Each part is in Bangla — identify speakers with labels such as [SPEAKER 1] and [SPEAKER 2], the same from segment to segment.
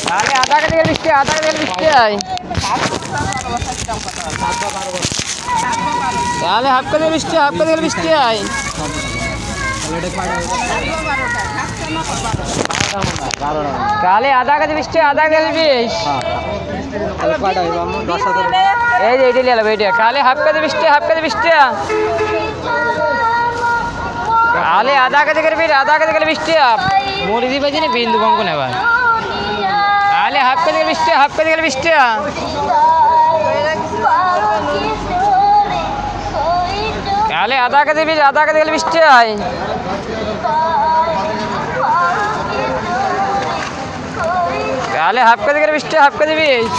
[SPEAKER 1] তাহলে আধা কেজি গেলে 20 টাকা, আধা কেজি গেলে 20 টাকায়। তাহলে হাফ কেজি 20 টাকা, হাফ কেজি গেলে 20 টাকায়। তাহলে আধা কেজি 20 টাকা, আধা কেজি 20। এই যে এইটা নিয়ে নেবো এইটা। তাহলে হাফ কেজি 20 টাকা, হাফ কেজি 20 টাকা। তাহলে আধা কেজি করে বিট, আধা কেজি গেলে 20 টাকা। মুড়ি দিবে যে বিন্দু কম করে নেবা। তাহলে হাফ কেজি গেলে 20 টাকা, হাফ কেজি গেলে 20 টাকা। তাহলে আধা কেজি বিট, আধা কেজি গেলে 20 টাকায়। তাহলে হাফ কেজি গেলে 20 টাকা, হাফ কেজি 20।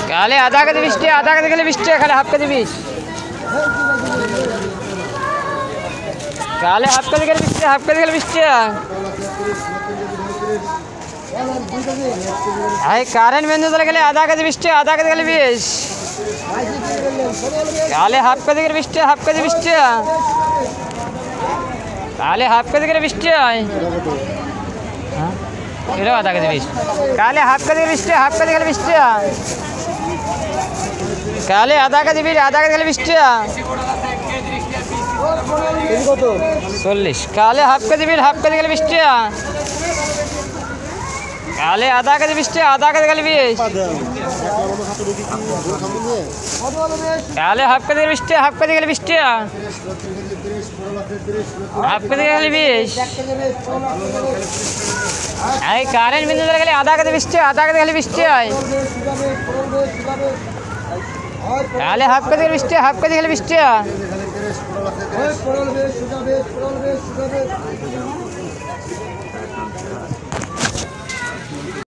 [SPEAKER 1] তাহলে আধা কেজি 20 টাকা, আধা কেজি গেলে 20 টাকা, খালি হাফ কেজি 20। তাহলে হাফ কেজি গেলে 20 টাকা, হাফ কেজি গেলে 20 টাকা। এই কারেন্ট বিন্দু চলে গেলে আধা কেজি 20 টাকা, আধা কেজি গেলে 20। তাহলে হাফ কেজি গেলে 20 টাকা, হাফ কেজি 20 টাকা। তাহলে হাফ কেজি গেলে 20 টাকায়। এটাও আধা কেজি 20। তাহলে হাফ কেজি গেলে 20 টাকা, হাফ কেজি গেলে 20 টাকা। তাহলে আধা কেজি বিট, আধা কেজি গেলে 20 টাকা। 40। তাহলে half kg beet, half kg গেলে 20 টাকা। তাহলে আধা কেজি 20 টাকা, আধা কেজি গেলে 20। তাহলে হাফ কেজি 20 টাকা, হাফ কেজি গেলে 20 টাকা। হাফ কেজি গেলে 20। এই কারেন্ট বিন্দু চলে গেলে আধা কেজি 20 টাকা, আধা কেজি গেলে 20 টাকায়। তাহলে হাফ কেজি 20 টাকা, হাফ কেজি গেলে 20 টাকা।